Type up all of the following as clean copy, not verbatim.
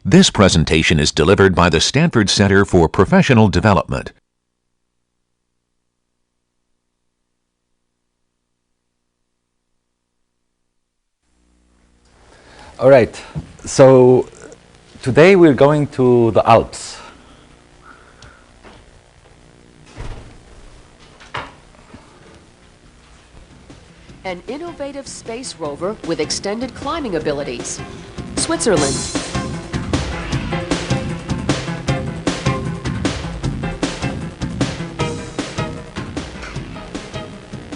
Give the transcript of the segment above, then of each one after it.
This presentation is delivered by the Stanford Center for Professional Development. All right, so today we're going to the Alps. An innovative space rover with extended climbing abilities. Switzerland.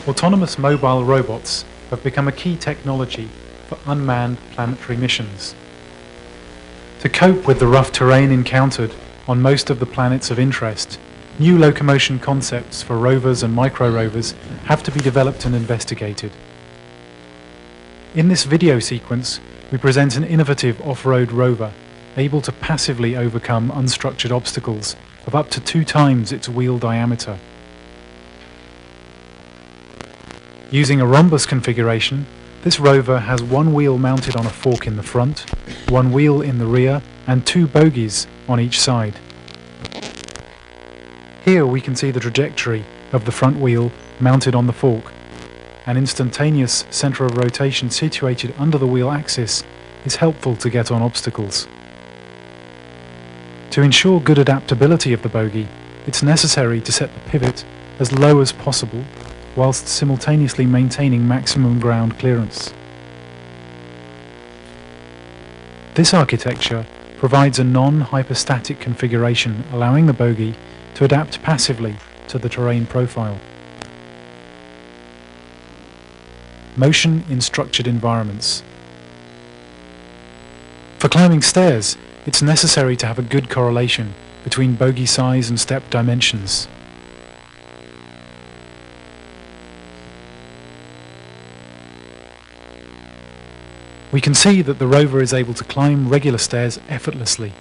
Autonomous mobile robots have become a key technology for unmanned planetary missions. To cope with the rough terrain encountered on most of the planets of interest, new locomotion concepts for rovers and micro-rovers have to be developed and investigated. In this video sequence, we present an innovative off-road rover able to passively overcome unstructured obstacles of up to 2 times its wheel diameter. Using a rhombus configuration, this rover has 1 wheel mounted on a fork in the front, 1 wheel in the rear, and 2 bogies on each side. Here we can see the trajectory of the front wheel mounted on the fork. An instantaneous center of rotation situated under the wheel axis is helpful to get on obstacles. To ensure good adaptability of the bogie, it's necessary to set the pivot as low as possible whilst simultaneously maintaining maximum ground clearance. This architecture provides a non-hyperstatic configuration allowing the bogie to adapt passively to the terrain profile. Motion in structured environments. For climbing stairs, it's necessary to have a good correlation between bogie size and step dimensions. We can see that the rover is able to climb regular stairs effortlessly.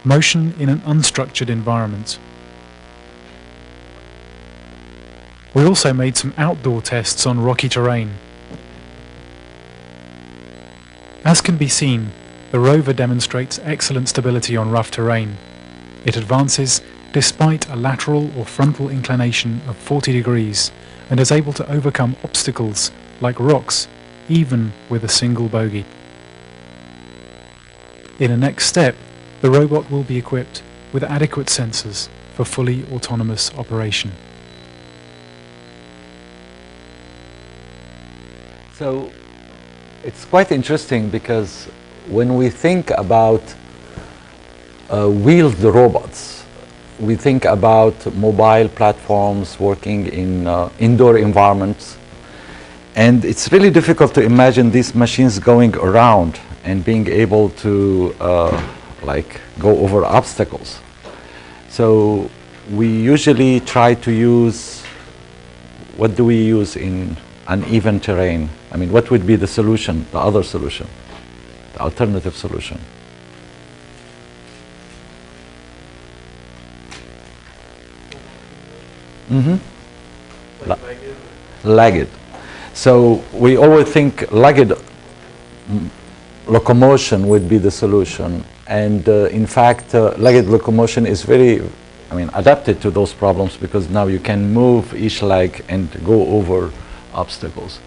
Motion in an unstructured environment. We also made some outdoor tests on rocky terrain. As can be seen, the rover demonstrates excellent stability on rough terrain. It advances despite a lateral or frontal inclination of 40 degrees and is able to overcome obstacles like rocks, even with a single bogie. In a next step, the robot will be equipped with adequate sensors for fully autonomous operation. So it's quite interesting because when we think about wheeled robots, we think about mobile platforms working in indoor environments, and it's really difficult to imagine these machines going around and being able to like go over obstacles. So we usually try to use, what do we use in uneven terrain? I mean, what would be the solution, the other solution, the alternative solution? Lagged. So we always think lagged locomotion would be the solution, and in fact lagged locomotion is very, adapted to those problems because now you can move each leg and go over obstacles.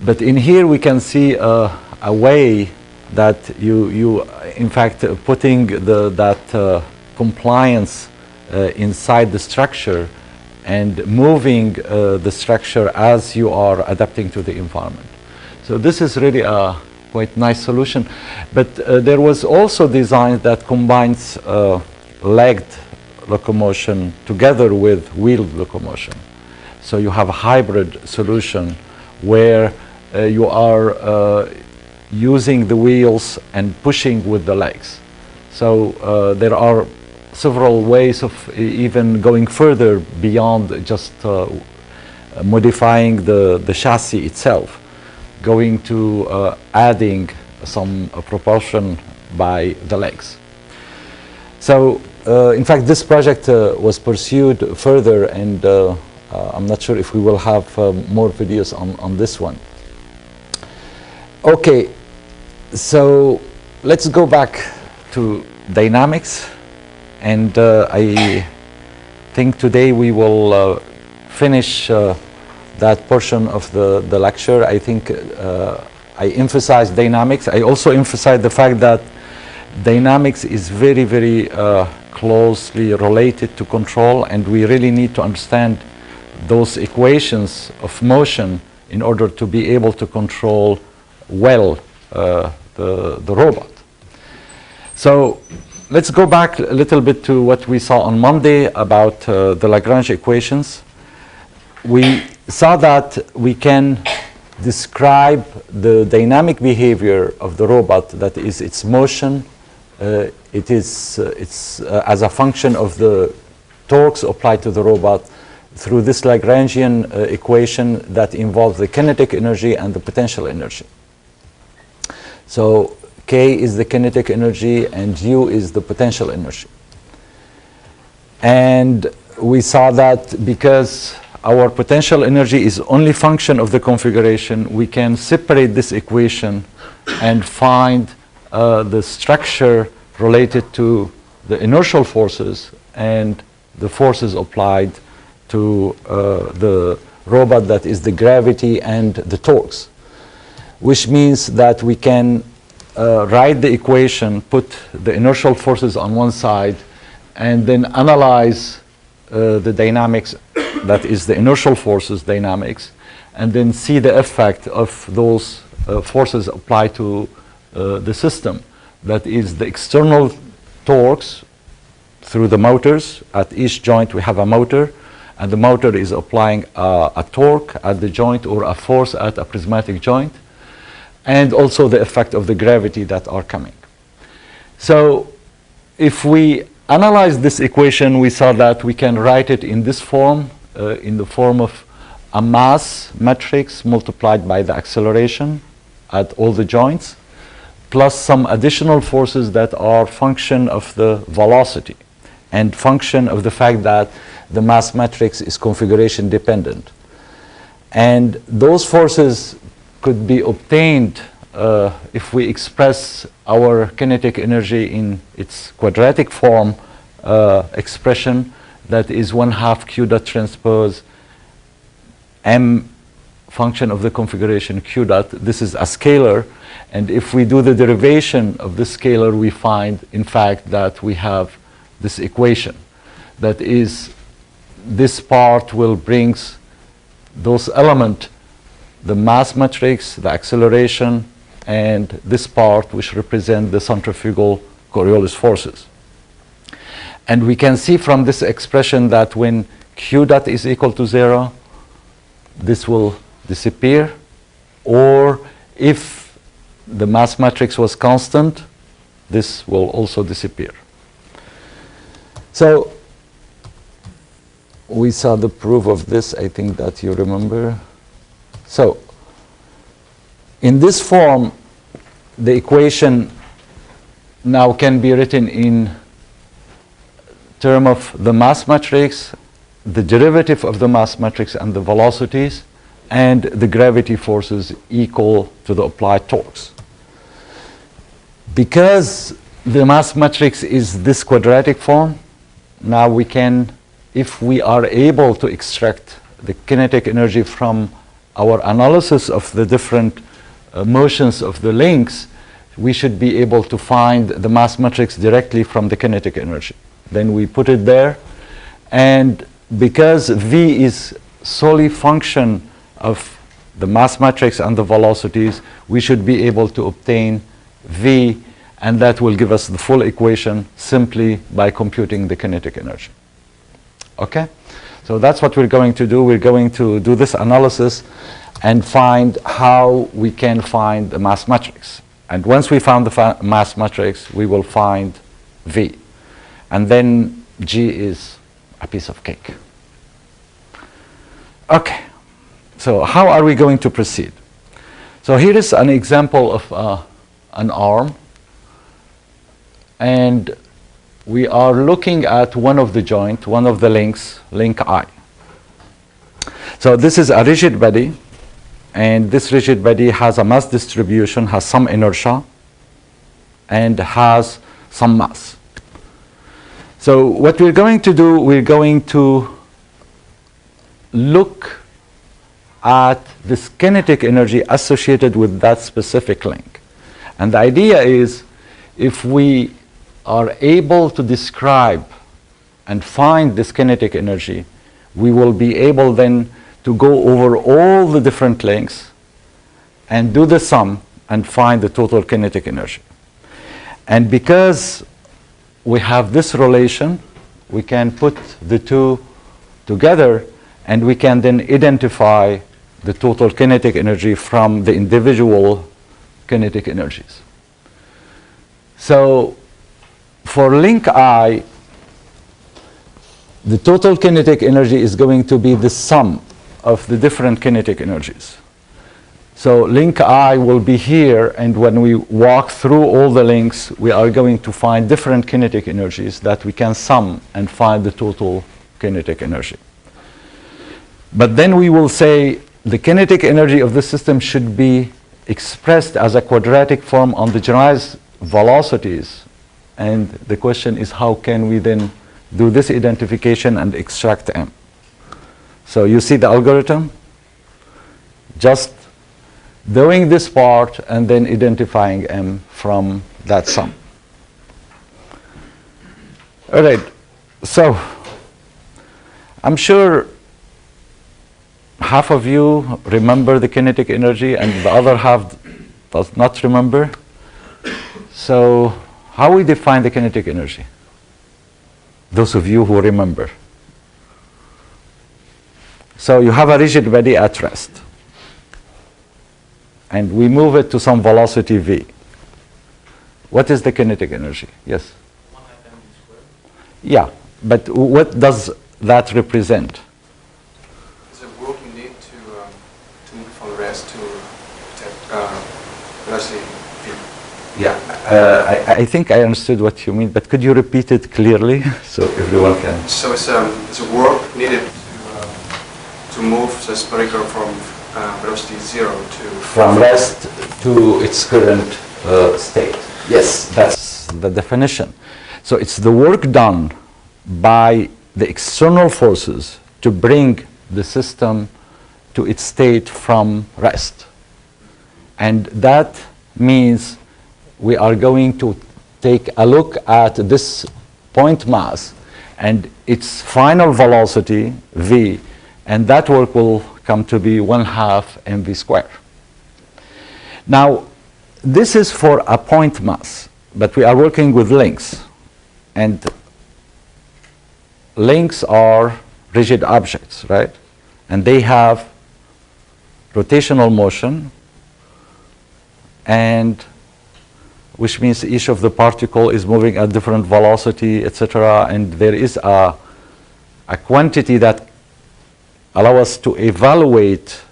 But in here we can see a way that you in fact putting that compliance inside the structure and moving the structure as you are adapting to the environment. So this is really a quite nice solution. But there was also design that combines legged locomotion together with wheeled locomotion. So you have a hybrid solution where you are using the wheels and pushing with the legs. So there are several ways of even going further beyond just modifying the chassis itself, going to adding some propulsion by the legs. So, in fact, this project was pursued further, and I'm not sure if we will have more videos on this one. Okay, so let's go back to dynamics, and I think today we will finish that portion of the lecture. I think I emphasize dynamics. I also emphasize the fact that dynamics is very, very closely related to control, and we really need to understand those equations of motion in order to be able to control well the robot. So let's go back a little bit to what we saw on Monday about the Lagrange equations. We saw that we can describe the dynamic behavior of the robot, that is its motion. It's as a function of the torques applied to the robot through this Lagrangian equation that involves the kinetic energy and the potential energy. So K is the kinetic energy and U is the potential energy. And we saw that because our potential energy is only function of the configuration, we can separate this equation and find the structure related to the inertial forces and the forces applied to the robot, that is the gravity and the torques, which means that we can write the equation, put the inertial forces on one side, and then analyze the dynamics, that is the inertial forces dynamics, and then see the effect of those forces applied to the system. That is the external torques through the motors. At each joint we have a motor, and the motor is applying a torque at the joint or a force at a prismatic joint, and also the effect of the gravity that are coming. So if we analyze this equation, we saw that we can write it in this form, in the form of a mass matrix multiplied by the acceleration at all the joints, plus some additional forces that are function of the velocity and function of the fact that the mass matrix is configuration dependent. And those forces could be obtained if we express our kinetic energy in its quadratic form expression, that is 1/2 q dot transpose m function of the configuration q dot. This is a scalar, and if we do the derivation of this scalar, we find in fact that we have this equation. That is, this part will brings those elements, the mass matrix, the acceleration, and this part which represent the centrifugal Coriolis forces. And we can see from this expression that when q dot is equal to 0, this will disappear, or if the mass matrix was constant, this will also disappear. So we saw the proof of this, I think that you remember. So in this form, the equation now can be written in terms of the mass matrix, the derivative of the mass matrix and the velocities, and the gravity forces equal to the applied torques. Because the mass matrix is this quadratic form, now we can, if we are able to extract the kinetic energy from our analysis of the different motions of the links, we should be able to find the mass matrix directly from the kinetic energy. Then we put it there, and because V is solely function of the mass matrix and the velocities, we should be able to obtain V, and that will give us the full equation simply by computing the kinetic energy. Okay? So that's what we're going to do. We're going to do this analysis and find how we can find the mass matrix. And once we found the mass matrix, we will find V. And then G is a piece of cake. Okay, so how are we going to proceed? So here is an example of an arm. And we are looking at one of the joint, one of the links, link I. So this is a rigid body, and this rigid body has a mass distribution, has some inertia, and has some mass. So what we're going to do, we're going to look at this kinetic energy associated with that specific link. And the idea is, if we are able to describe and find this kinetic energy, we will be able then to go over all the different links and do the sum and find the total kinetic energy. And because we have this relation, we can put the two together, and we can then identify the total kinetic energy from the individual kinetic energies. So for link I, the total kinetic energy is going to be the sum of the different kinetic energies. So link I will be here, and when we walk through all the links, we are going to find different kinetic energies that we can sum and find the total kinetic energy. But then we will say the kinetic energy of the system should be expressed as a quadratic form on the generalized velocities. And the question is, how can we then do this identification and extract M? So you see the algorithm? Just doing this part and then identifying M from that sum. All right, so I'm sure half of you remember the kinetic energy and the other half does not remember. So how we define the kinetic energy? Those of you who remember. So you have a rigid body at rest, and we move it to some velocity v. What is the kinetic energy? Yes? 1/mv². Yeah, but what does that represent? It's a work you need to move from rest to velocity v. Yeah, I think I understood what you mean, but could you repeat it clearly so everyone can? So it's a work needed to move the particle from velocity 0 to... From rest to its current state. Yes, that's the definition. So it's the work done by the external forces to bring the system to its state from rest. And that means we are going to take a look at this point mass and its final velocity, v, and that work will come to be 1/2 mv². Now, this is for a point mass, but we are working with links. And links are rigid objects, right? And they have rotational motion, and which means each of the particle is moving at different velocity, etc. And there is a quantity that allow us to evaluate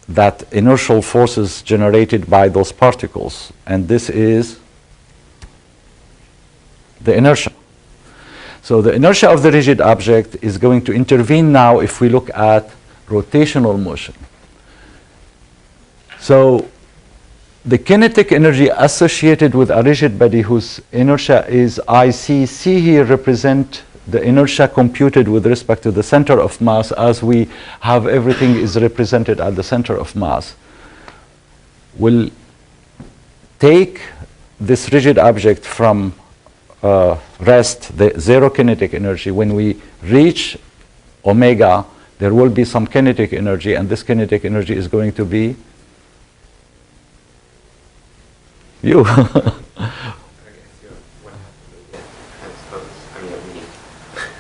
that inertial forces generated by those particles. And this is the inertia. So the inertia of the rigid object is going to intervene now if we look at rotational motion. So the kinetic energy associated with a rigid body whose inertia is IC, C here represent the inertia computed with respect to the center of mass, as we have everything is represented at the center of mass, will take this rigid object from rest, the zero kinetic energy. When we reach omega, there will be some kinetic energy, and this kinetic energy is going to be you.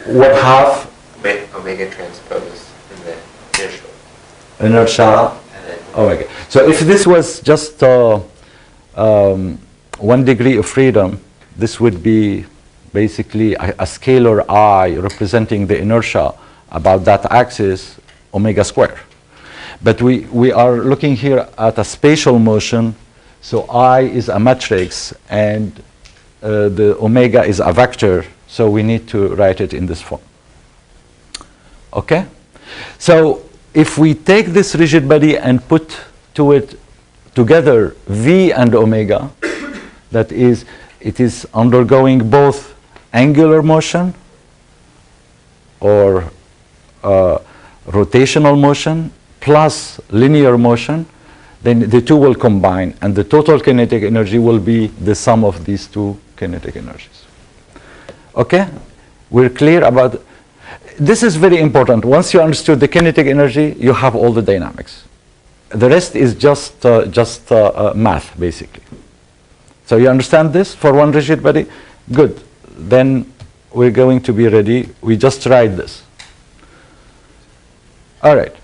What half? Omega transpose in the initial. Inertia. Omega. So if this was just 1 degree of freedom, this would be basically a scalar I representing the inertia about that axis, omega square. But we are looking here at a spatial motion, so I is a matrix, and the omega is a vector, so we need to write it in this form. Okay? So if we take this rigid body and put to it together v and omega, that is, it is undergoing both angular motion or rotational motion plus linear motion, then the two will combine, and the total kinetic energy will be the sum of these two kinetic energies. Okay? We're clear about this. Is very important. Once you understood the kinetic energy, you have all the dynamics. The rest is just math, basically. So you understand this for one rigid body? Good. Then we're going to be ready. We just write this. All right.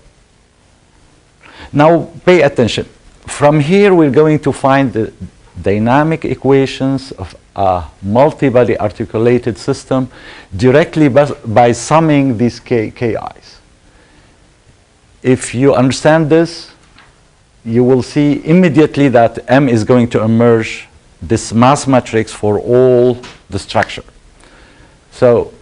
Now pay attention. From here, we're going to find the dynamic equations of a multi-body articulated system directly by summing these ki's. If you understand this, you will see immediately that M is going to emerge this mass matrix for all the structure. So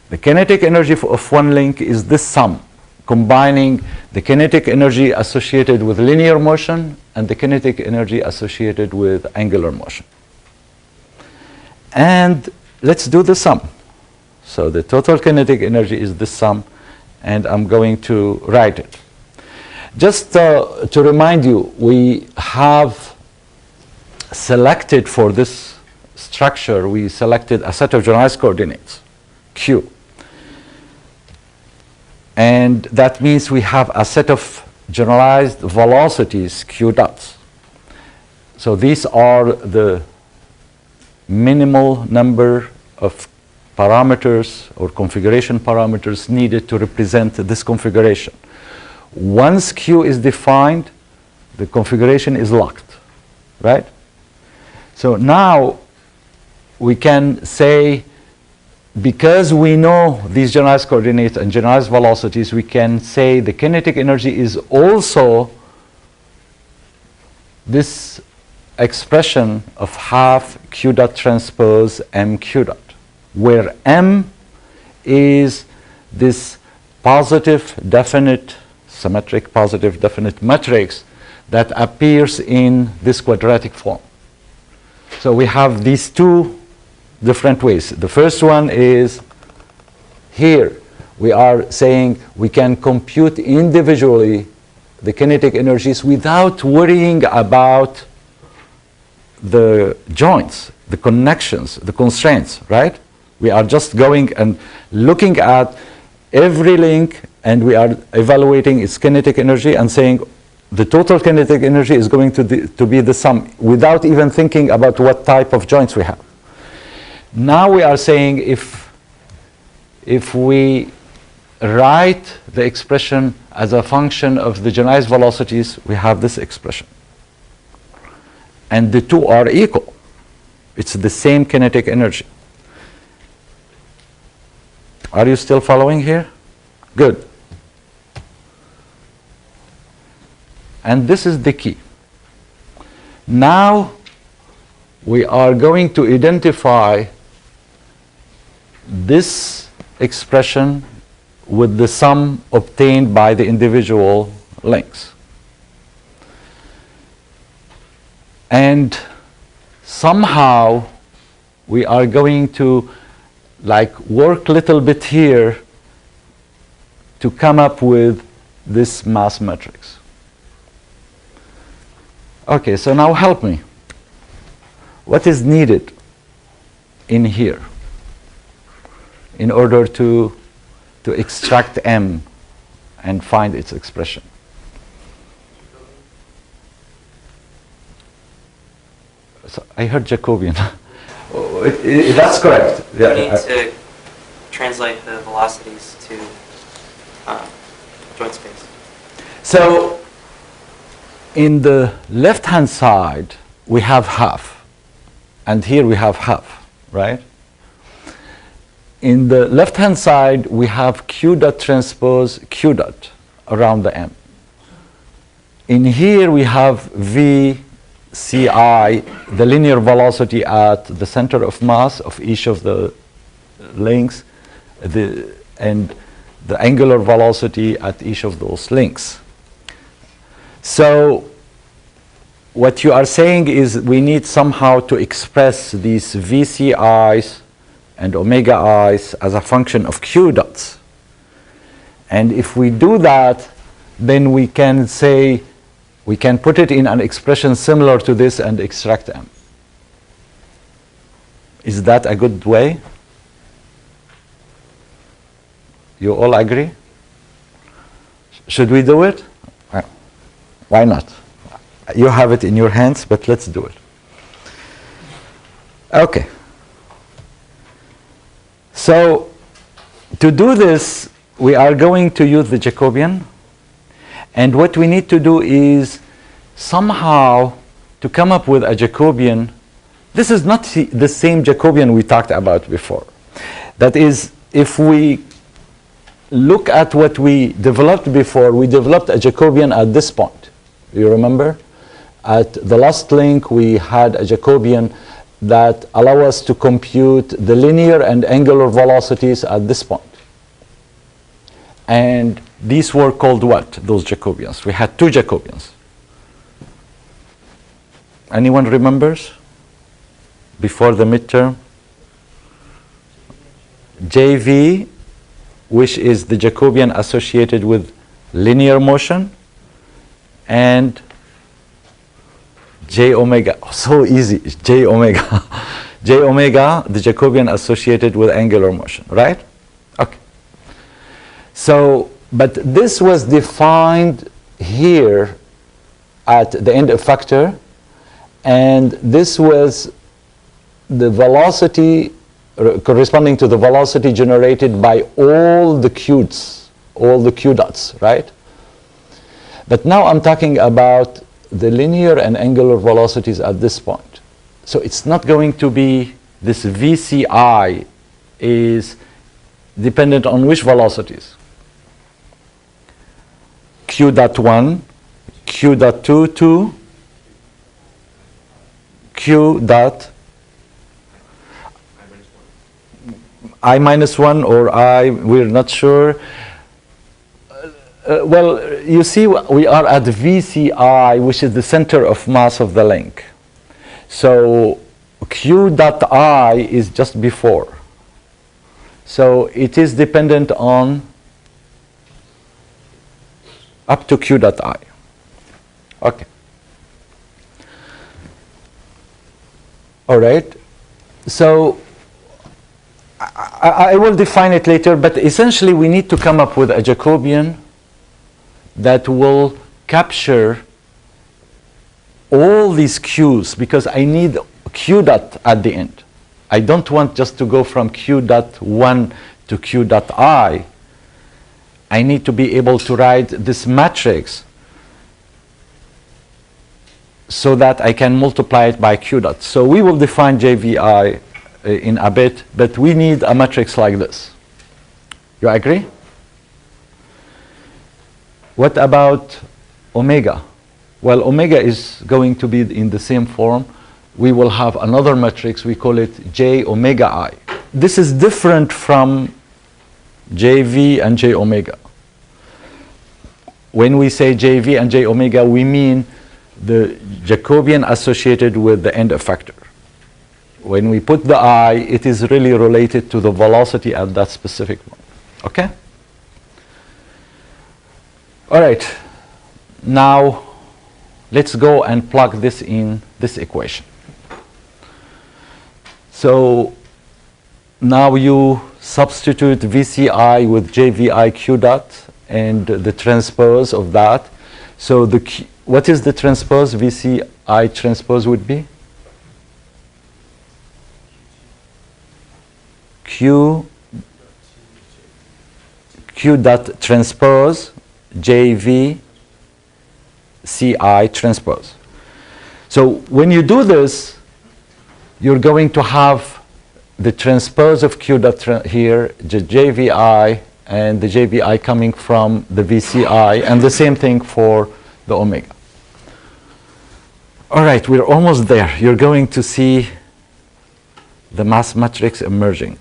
the kinetic energy of one link is this sum, combining the kinetic energy associated with linear motion and the kinetic energy associated with angular motion. And let's do the sum. So the total kinetic energy is this sum, and I'm going to write it. Just to remind you, we have selected for this structure, we selected a set of generalized coordinates, Q. And that means we have a set of generalized velocities, Q dots. So these are the minimal number of parameters or configuration parameters needed to represent this configuration. Once Q is defined, the configuration is locked, right? So now we can say, because we know these generalized coordinates and generalized velocities, we can say the kinetic energy is also this expression of half Q dot transpose M Q dot, where M is this positive definite, symmetric positive definite matrix that appears in this quadratic form. So we have these two different ways. The first one is here. We are saying we can compute individually the kinetic energies without worrying about the joints, the connections, the constraints, right? We are just going and looking at every link, and we are evaluating its kinetic energy and saying the total kinetic energy is going to be the sum, without even thinking about what type of joints we have. Now we are saying if we write the expression as a function of the generalized velocities, we have this expression. And the two are equal. It's the same kinetic energy. Are you still following here? Good. And this is the key. Now we are going to identify this expression with the sum obtained by the individual links. And somehow we are going to work a little bit here to come up with this mass matrix. Okay, so now help me. What is needed in here in order to extract M and find its expression? So I heard Jacobian. That's correct. We need to translate the velocities to joint space. So in the left-hand side, we have half. And here we have half, right? In the left-hand side, we have Q dot transpose Q dot around the M. In here, we have V ci, the linear velocity at the center of mass of each of the links, and the angular velocity at each of those links. So what you are saying is we need somehow to express these VCIs and omega i's as a function of q dots. And if we do that, then we can say, we can put it in an expression similar to this and extract m. Is that a good way? You all agree? Should we do it? Why not? You have it in your hands, but let's do it. Okay. So to do this, we are going to use the Jacobian. And what we need to do is somehow to come up with a Jacobian. This is not the same Jacobian we talked about before. That is, if we look at what we developed before, we developed a Jacobian at this point. You remember? At the last link, we had a Jacobian that allow us to compute the linear and angular velocities at this point. And these were called what, those Jacobians? We had two Jacobians. Anyone remembers? Before the midterm? JV, which is the Jacobian associated with linear motion, and J omega, so easy, J omega. J omega, the Jacobian associated with angular motion, right? Okay. So, but this was defined here at the end effector, and this was the velocity corresponding to the velocity generated by all the q's, all the q dots, right? But now I'm talking about the linear and angular velocities at this point. So it's not going to be this VCI is dependent on which velocities? Q dot 1, Q dot 2, 2, Q dot I minus 1 or I, we're not sure. Well, you see, we are at VCI, which is the center of mass of the link. So Q dot I is just before. So it is dependent on up to Q dot I. Okay. All right. So I will define it later, but essentially we need to come up with a Jacobian that will capture all these q's, because I need q dot at the end. I don't want just to go from q dot 1 to q dot I. I need to be able to write this matrix so that I can multiply it by q dot. So we will define JVI in a bit, but we need a matrix like this. You agree? What about omega? Well, omega is going to be in the same form. We will have another matrix, we call it J omega I. This is different from JV and J omega. When we say JV and J omega, we mean the Jacobian associated with the end effector. When we put the I, it is really related to the velocity at that specific one. Okay? All right. Now, let's go and plug this in this equation. So now you substitute VCI with JVI Q dot and the transpose of that. So what is the transpose? VCI transpose would be? Q dot transpose JV CI transpose. So when you do this, you're going to have the transpose of Q dot here, the JVI, and the JVI coming from the VCI, and the same thing for the omega. All right, we're almost there. You're going to see the mass matrix emerging.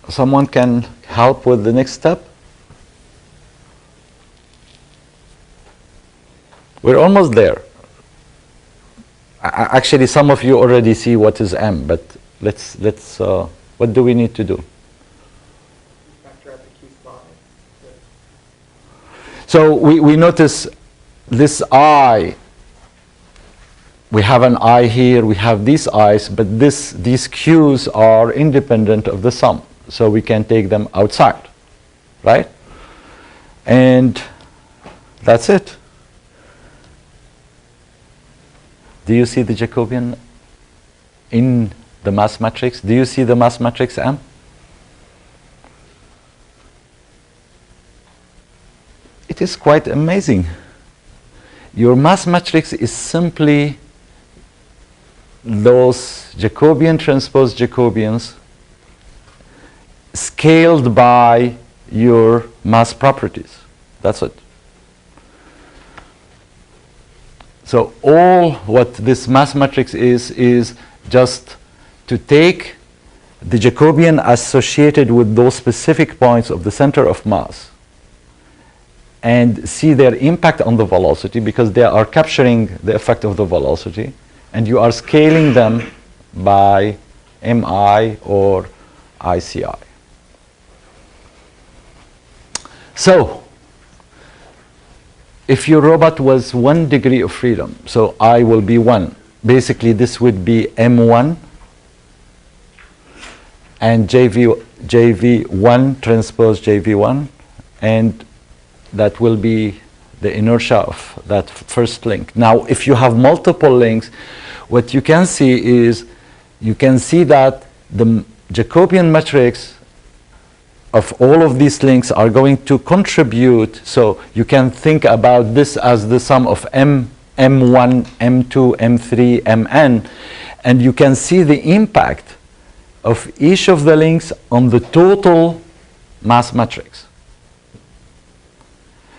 Someone can help with the next step? We're almost there. Actually, some of you already see what is M, but let's what do we need to do? So we notice this I, we have an I here, we have these I's, but these Q's are independent of the sum. So we can take them outside, right? And that's it. Do you see the Jacobian in the mass matrix? Do you see the mass matrix M? It is quite amazing. Your mass matrix is simply those Jacobian transpose Jacobians scaled by your mass properties. That's it. So all what this mass matrix is just to take the Jacobian associated with those specific points of the center of mass and see their impact on the velocity, because they are capturing the effect of the velocity, and you are scaling them by MI or ICI. So if your robot was 1 degree of freedom, so I will be 1, basically this would be M1 and JV1 transpose JV1, and that will be the inertia of that first link. Now, if you have multiple links, what you can see is, you can see that the Jacobian matrix of all of these links are going to contribute. So you can think about this as the sum of M1, M2, M3, Mn, and you can see the impact of each of the links on the total mass matrix.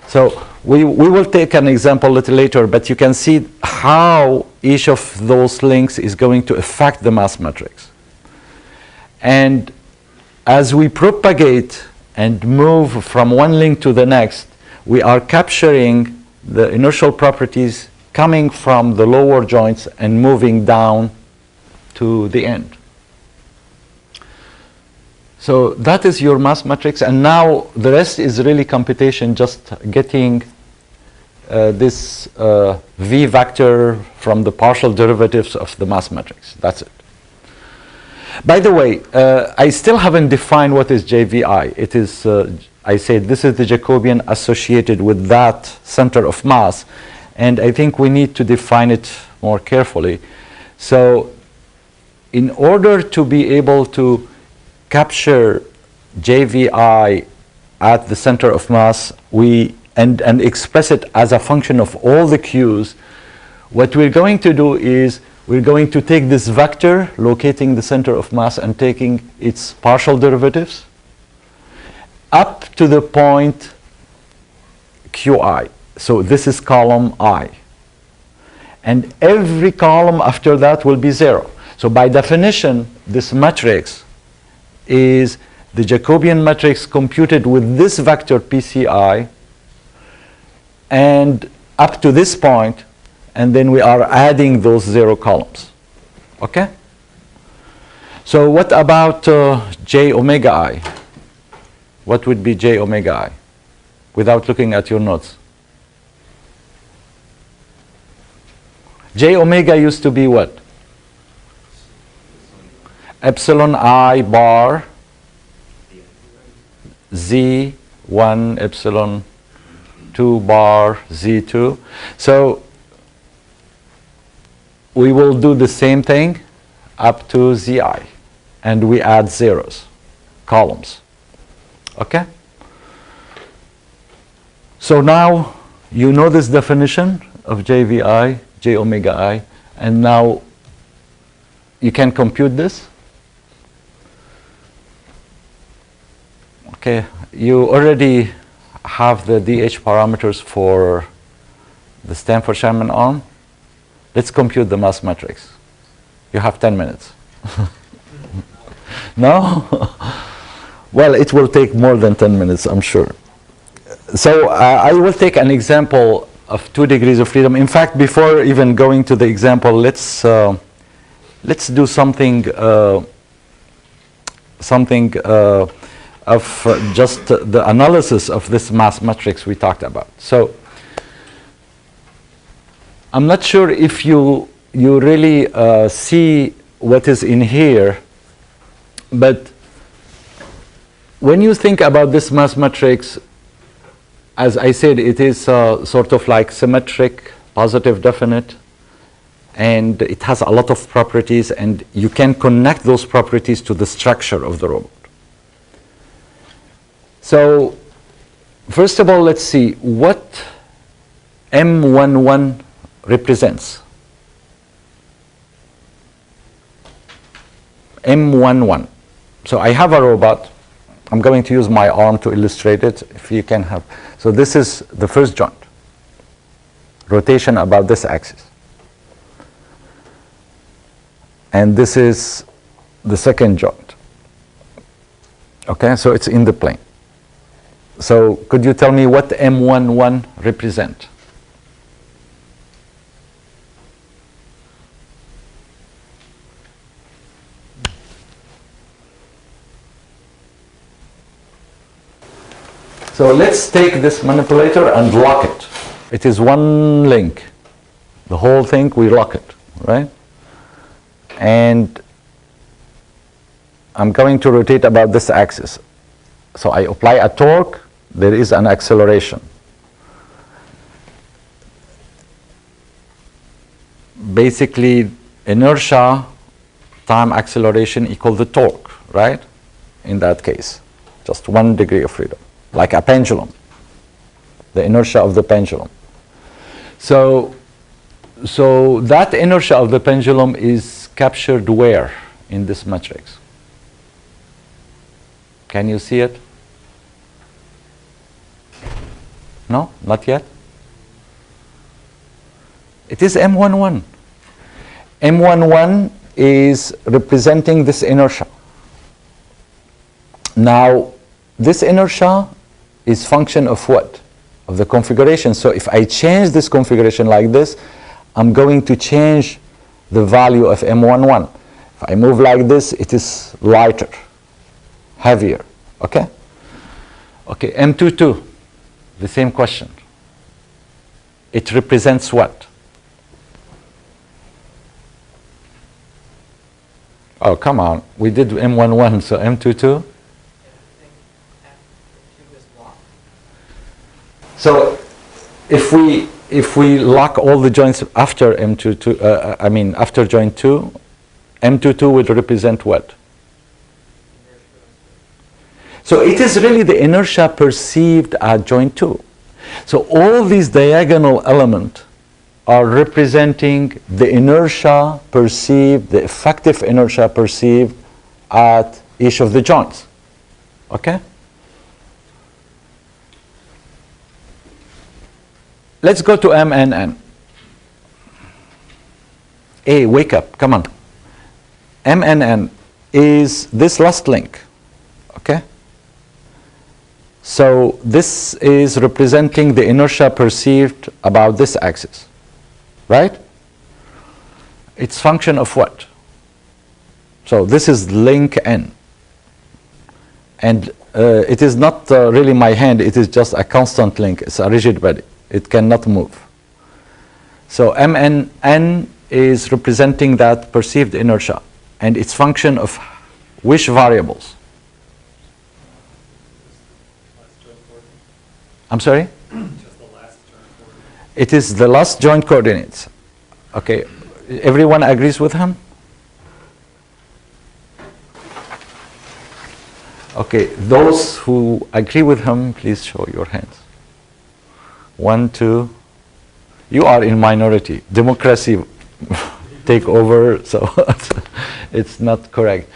So we will take an example a little later, but you can see how each of those links is going to affect the mass matrix. And as we propagate and move from one link to the next, we are capturing the inertial properties coming from the lower joints and moving down to the end. So that is your mass matrix, and now the rest is really computation, just getting this V vector from the partial derivatives of the mass matrix. That's it. By the way, I still haven't defined what is JVI. It is, I said this is the Jacobian associated with that center of mass, and I think we need to define it more carefully. So in order to be able to capture JVI at the center of mass, and express it as a function of all the Q's, what we're going to do is we're going to take this vector locating the center of mass and taking its partial derivatives up to the point Qi. So this is column I. And every column after that will be 0. So by definition, this matrix is the Jacobian matrix computed with this vector PCI and up to this point, and then we are adding those 0 columns. Okay? So what about J omega I? What would be J omega I without looking at your notes? J omega used to be what? Epsilon I bar Z1 epsilon 2 bar Z2. So we will do the same thing up to Zi, and we add zeros, columns. Okay? So now you know this definition of JVI, J omega I, and now you can compute this. Okay, you already have the DH parameters for the Stanford-Scheinman arm? Let's compute the mass matrix. You have 10 minutes. No? Well, it will take more than 10 minutes, I'm sure. So I will take an example of 2 degrees of freedom. In fact, before even going to the example, let's do something of just the analysis of this mass matrix we talked about. So I'm not sure if you really see what is in here, but when you think about this mass matrix, as I said, it is sort of like symmetric, positive, definite, and it has a lot of properties, and you can connect those properties to the structure of the robot. So first of all, let's see what M11 represents. M11. So I have a robot. I'm going to use my arm to illustrate it, if you can have. So this is the first joint. Rotation about this axis. And this is the second joint. Okay, so it's in the plane. So could you tell me what M11 represent? So let's take this manipulator and lock it. It is one link. The whole thing, we lock it, right? And I'm going to rotate about this axis. So I apply a torque, there is an acceleration. Basically, inertia time acceleration equal the torque, right? In that case, just 1 degree of freedom, like a pendulum, the inertia of the pendulum. So that inertia of the pendulum is captured where in this matrix? Can you see it? No, not yet. It is M11. M11 is representing this inertia. Now, this inertia is function of what? Of the configuration. So if I change this configuration like this, I'm going to change the value of M11. If I move like this, it is lighter, heavier. Okay? Okay, M22, the same question. It represents what? Oh, come on. We did M11, so M22? So if we lock all the joints after M22, after joint 2, M22 would represent what? So it is really the inertia perceived at joint 2. So all these diagonal elements are representing the inertia perceived, the effective inertia perceived at each of the joints. Okay? Let's go to MNN. Hey, wake up, come on. MNN is this last link, okay? So this is representing the inertia perceived about this axis, right? It's function of what? So this is link N. And it is not really my hand, it is just a constant link, it's a rigid body. It cannot move. So MNN is representing that perceived inertia, and it's function of which variables? I'm sorry? Just the last joint coordinates. It is the last joint coordinates. Okay, everyone agrees with him? Okay, those who agree with him, please show your hands. 1, 2. You are in minority. Democracy take over, so it's not correct.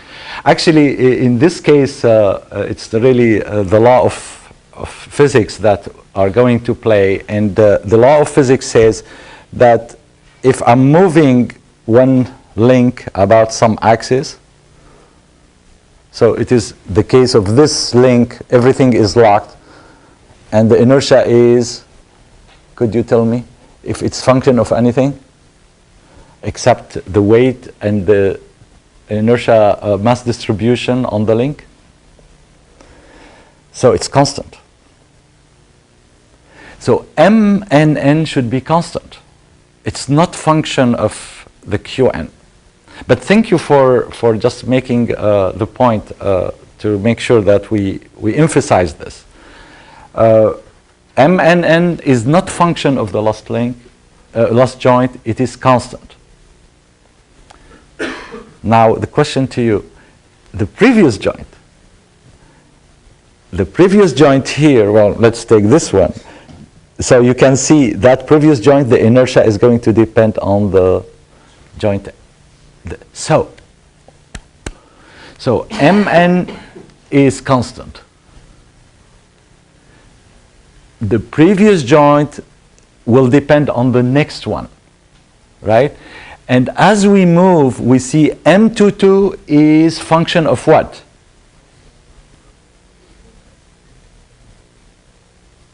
Actually, in this case, it's really the law of physics that are going to play, and the law of physics says that if I'm moving one link about some axis, so it is the case of this link, everything is locked, and the inertia is, could you tell me if it's function of anything except the weight and the inertia mass distribution on the link? So it's constant. So m and n should be constant. It's not function of the qn. But thank you for just making the point to make sure that we emphasize this. M and n is not function of the lost link, lost joint. It is constant. Now the question to you, the previous joint here, well, let's take this one. So you can see that previous joint, the inertia is going to depend on the joint. So Mn is constant. The previous joint will depend on the next one, right? And as we move, we see M22 is function of what?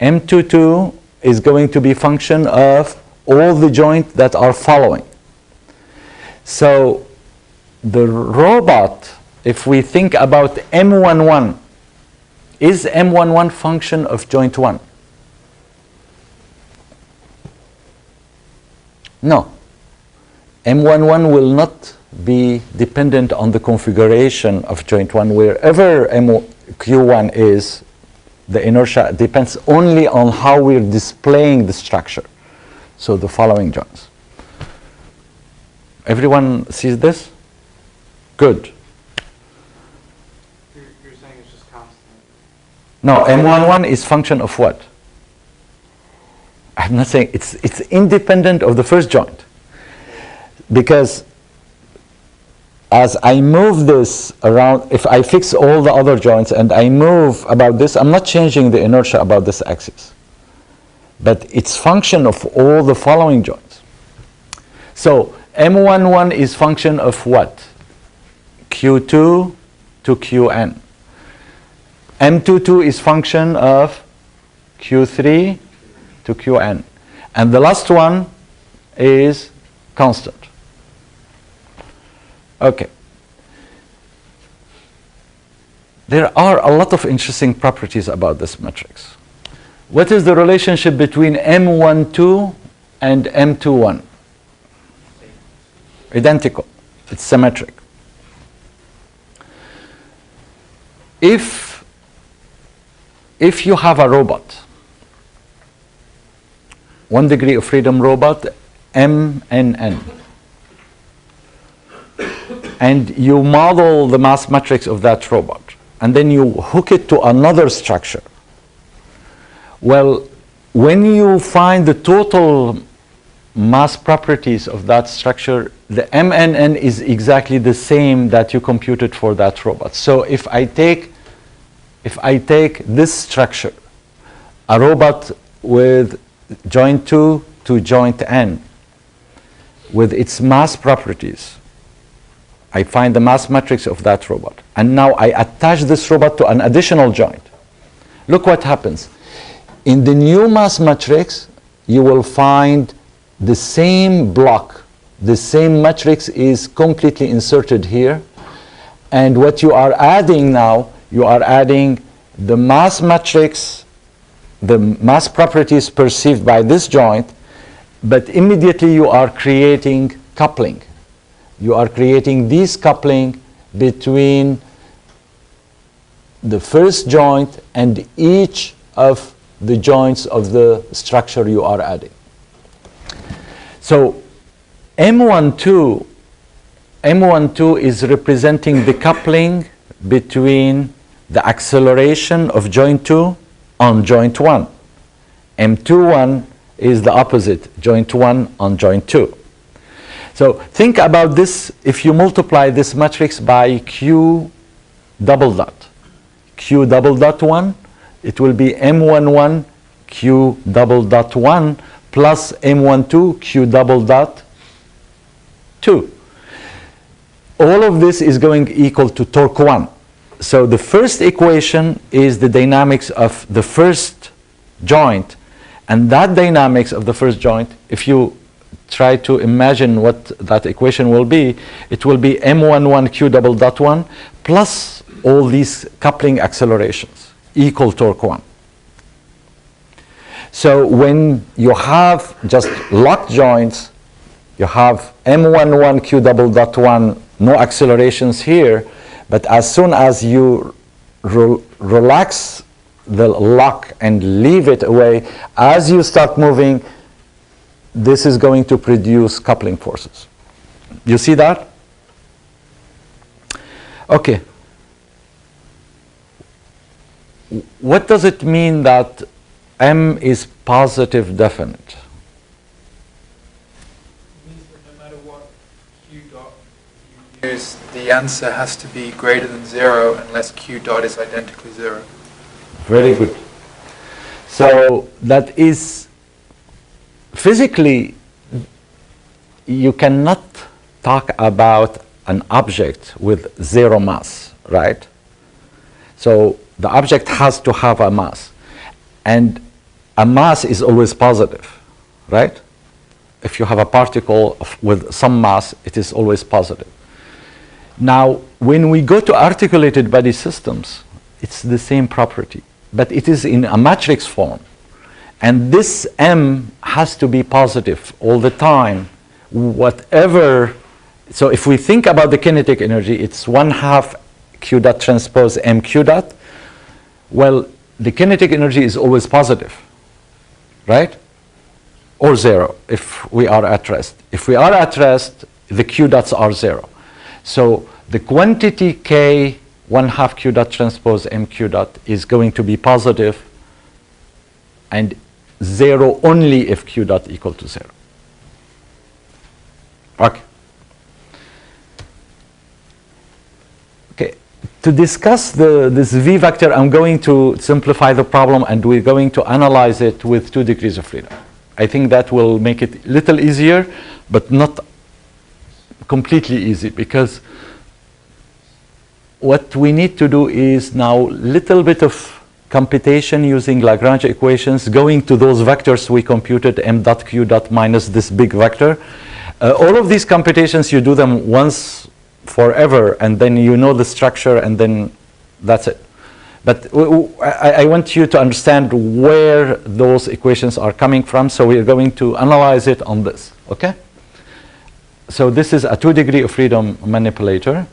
M22 is going to be function of all the joints that are following. So the robot, if we think about M11, is M11 function of joint 1? No. M11 will not be dependent on the configuration of joint 1. Wherever Q1 is, the inertia depends only on how we're displaying the structure. So the following joints. Everyone sees this? Good. You're saying it's just constant. No, M11 is function of what? I'm not saying it's independent of the first joint. Because as I move this around, if I fix all the other joints and I move about this, I'm not changing the inertia about this axis. But it's function of all the following joints. So M11 is function of what? Q2 to Qn. M22 is function of Q3 to Qn. And the last one is constant. Okay. There are a lot of interesting properties about this matrix. What is the relationship between M12 and M21? Identical. It's symmetric. If you have a robot, 1 degree of freedom robot, MNN, and you model the mass matrix of that robot, and then you hook it to another structure. Well, when you find the total mass properties of that structure, the MNN is exactly the same that you computed for that robot. So if I take this structure, a robot with joint 2 to joint n, with its mass properties, I find the mass matrix of that robot. And now I attach this robot to an additional joint. Look what happens. In the new mass matrix, you will find the same block, the same matrix is completely inserted here. And what you are adding now, you are adding the mass matrix, the mass properties perceived by this joint, but immediately you are creating coupling. You are creating this coupling between the first joint and each of the joints of the structure you are adding. So M12 is representing the coupling between the acceleration of joint 2 on joint 1. M21 is the opposite, joint 1 on joint 2. So think about this if you multiply this matrix by Q double dot. Q double dot 1 It will be m11 q double dot 1 plus m12 q double dot 2. All of this is going equal to torque 1. So the first equation is the dynamics of the first joint. And that dynamics of the first joint, if you try to imagine what that equation will be, it will be m11 q double dot 1 plus all these coupling accelerations equal torque 1. So when you have just locked joints, you have m11 q double dot 1, no accelerations here, but as soon as you relax the lock and leave it away, as you start moving, this is going to produce coupling forces. You see that? Okay. What does it mean that M is positive definite? It means that no matter what q dot you use, the answer has to be greater than 0 unless q dot is identically 0. Very good. So that is physically, you cannot talk about an object with 0 mass, right? So the object has to have a mass. And a mass is always positive, right? If you have a particle with some mass, it is always positive. Now, when we go to articulated body systems, it's the same property, but it is in a matrix form. And this M has to be positive all the time, whatever. So if we think about the kinetic energy, it's 1/2 q dot transpose m q dot. Well, the kinetic energy is always positive, right? Or 0 if we are at rest. If we are at rest, the q dots are 0. So the quantity k 1/2 q dot transpose m q dot is going to be positive, and 0 only if q dot equal to 0. Okay. Okay. To discuss this v vector, I'm going to simplify the problem, and we're going to analyze it with 2 degrees of freedom. I think that will make it a little easier, but not completely easy, because what we need to do is now a little bit of computation using Lagrange equations, going to those vectors we computed, m dot q dot minus this big vector. All of these computations, you do them once forever, and then you know the structure, and then that's it. But I want you to understand where those equations are coming from, so we're going to analyze it on this, okay? So this is a 2 degree of freedom manipulator.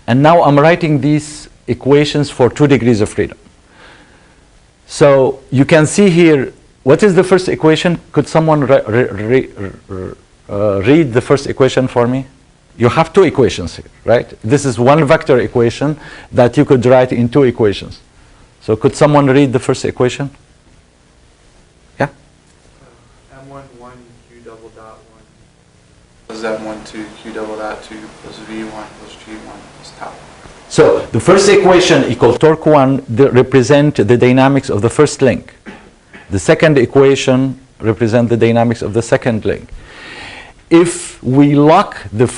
And now I'm writing these equations for 2 degrees of freedom. So you can see here, what is the first equation? Could someone read the first equation for me? You have 2 equations here, right? This is one vector equation that you could write in 2 equations. So could someone read the first equation? Yeah? M11 q double dot 1 plus M12 q double dot 2 plus V1 plus G1 plus tau. So the first equation equal torque 1 represent the dynamics of the first link. The second equation represent the dynamics of the second link. If we lock the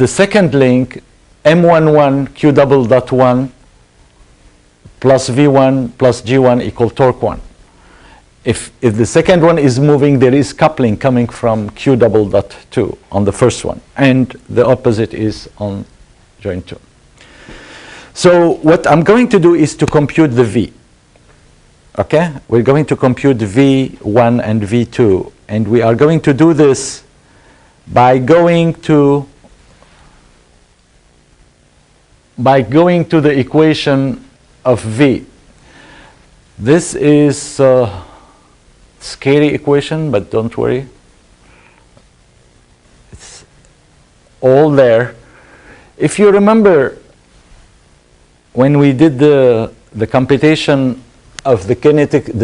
second link, M11 q double dot 1 plus V1 plus G1 equal torque 1. If the second one is moving, there is coupling coming from q double dot 2 on the first one, and the opposite is on joint 2. So what I'm going to do is to compute the V. Okay? We're going to compute V1 and V2, and we are going to do this by going to the equation of V. This is a scary equation, but don't worry. It's all there. If you remember, when we did the computation of the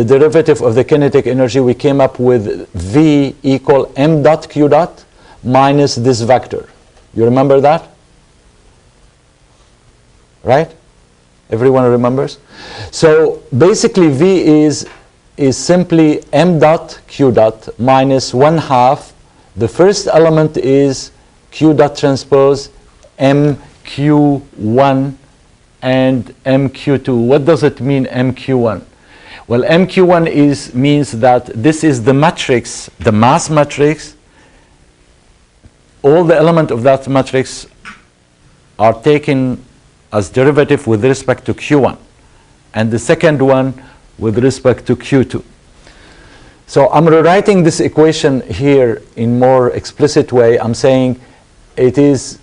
derivative of the kinetic energy, we came up with V equal m dot q dot minus this vector. You remember that? Right? Everyone remembers? So basically V is simply m dot q dot minus 1/2. The first element is q dot transpose mq1 and mq2. What does it mean, mq1? Well, mq1 means that this is the matrix, the mass matrix. All the elements of that matrix are taken as derivative with respect to q1, and the second one with respect to q2. So I'm rewriting this equation here in more explicit way. I'm saying it is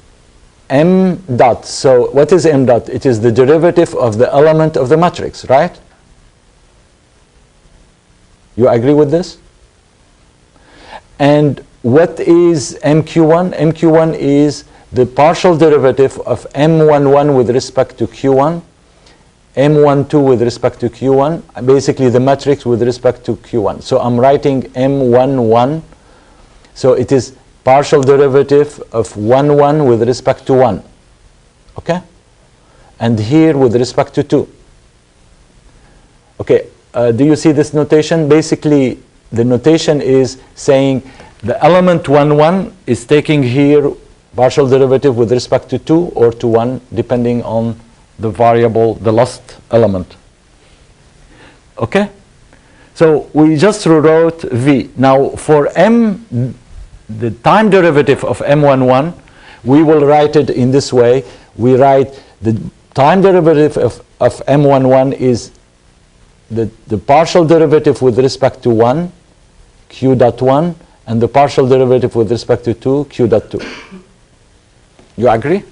m dot. So what is m dot? It is the derivative of the element of the matrix, right? You agree with this? And what is mq1? mq1 is the partial derivative of m11 with respect to q1, m12 with respect to q1, basically the matrix with respect to q1. So I'm writing m11. So it is partial derivative of 1 with respect to 1. Okay? And here with respect to 2. Okay, do you see this notation? Basically, the notation is saying the element 1 is taking here partial derivative with respect to 2 or to 1, depending on the variable, the last element. Okay? So we just rewrote V. Now for m, the time derivative of m11, we will write it in this way. We write the time derivative of m11 is the partial derivative with respect to 1, q dot 1, and the partial derivative with respect to 2, q dot 2. You agree?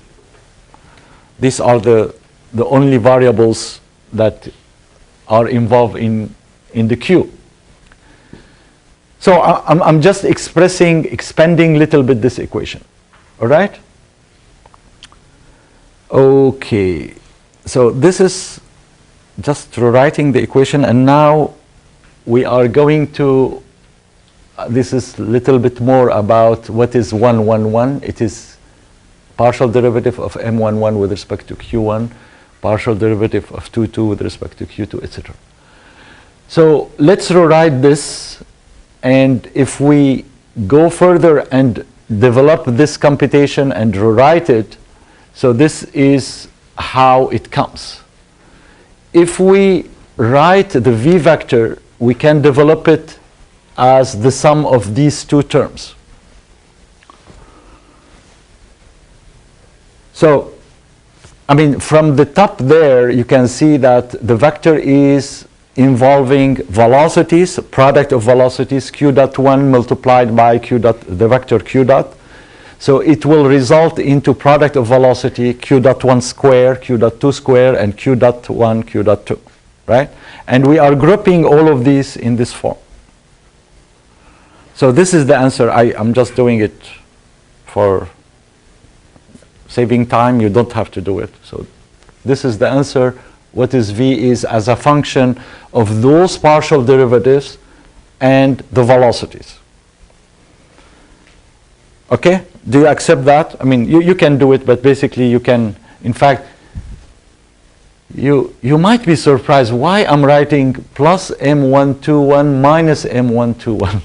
These are the only variables that are involved in the Q. So I'm just expanding a little bit this equation. All right? Okay. So this is just rewriting the equation, and now we are going to, this is a little bit more about what is 111. It is partial derivative of m11 with respect to q1, partial derivative of 2 with respect to q2, etc. So let's rewrite this, and if we go further and develop this computation and rewrite it, so this is how it comes. If we write the v vector, we can develop it as the sum of these two terms. So, I mean, from the top there, you can see that the vector is involving velocities, product of velocities, q dot 1 multiplied by q dot, the vector q dot. So it will result into product of velocity, q dot 1 square, q dot 2 square, and q dot 1, q dot 2, right? And we are grouping all of these in this form. So this is the answer. I'm just doing it for saving time. You don't have to do it. So this is the answer. What is V is as a function of those partial derivatives and the velocities. Okay? Do you accept that? I mean, you can do it, but basically you can, in fact, you might be surprised why I'm writing plus m121 minus m121.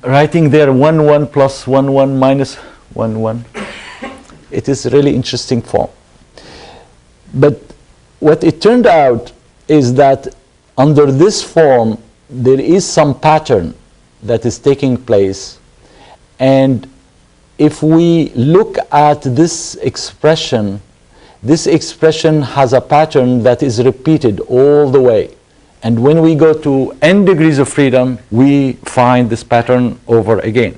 Writing there 1, 1 plus 1, 1 minus 1, 1. It is a really interesting form. But what it turned out is that under this form, there is some pattern that is taking place. And if we look at this expression has a pattern that is repeated all the way. And when we go to n degrees of freedom, we find this pattern over again.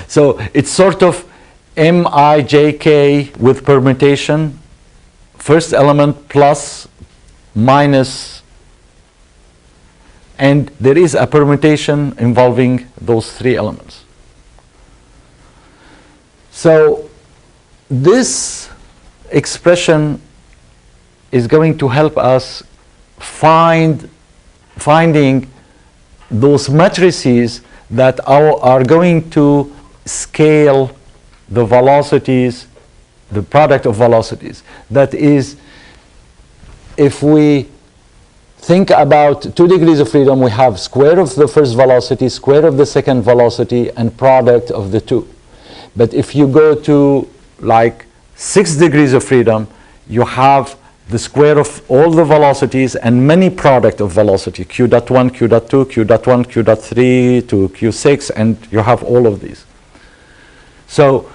So it's sort of Mij with permutation, first element plus, minus, and there is a permutation involving those three elements. So this expression is going to help us finding those matrices that are going to scale the velocities, the product of velocities. That is, if we think about 2 degrees of freedom, we have square of the first velocity, square of the second velocity, and product of the two. But if you go to like 6 degrees of freedom, you have the square of all the velocities and many product of velocity, q dot 1, q dot 2, q dot 1, q dot 3 to q6, and you have all of these. So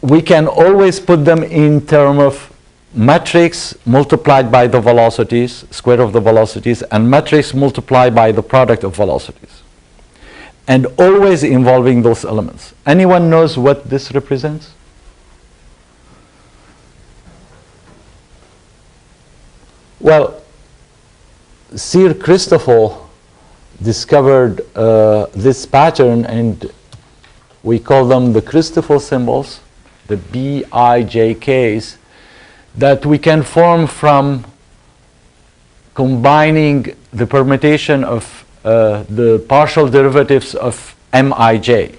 we can always put them in terms of matrix multiplied by the velocities, square of the velocities, and matrix multiplied by the product of velocities. And always involving those elements. Anyone knows what this represents? Well, Sir Christopher discovered this pattern, and we call them the Christopher symbols, the BIJKs, that we can form from combining the permutation of the partial derivatives of Mij.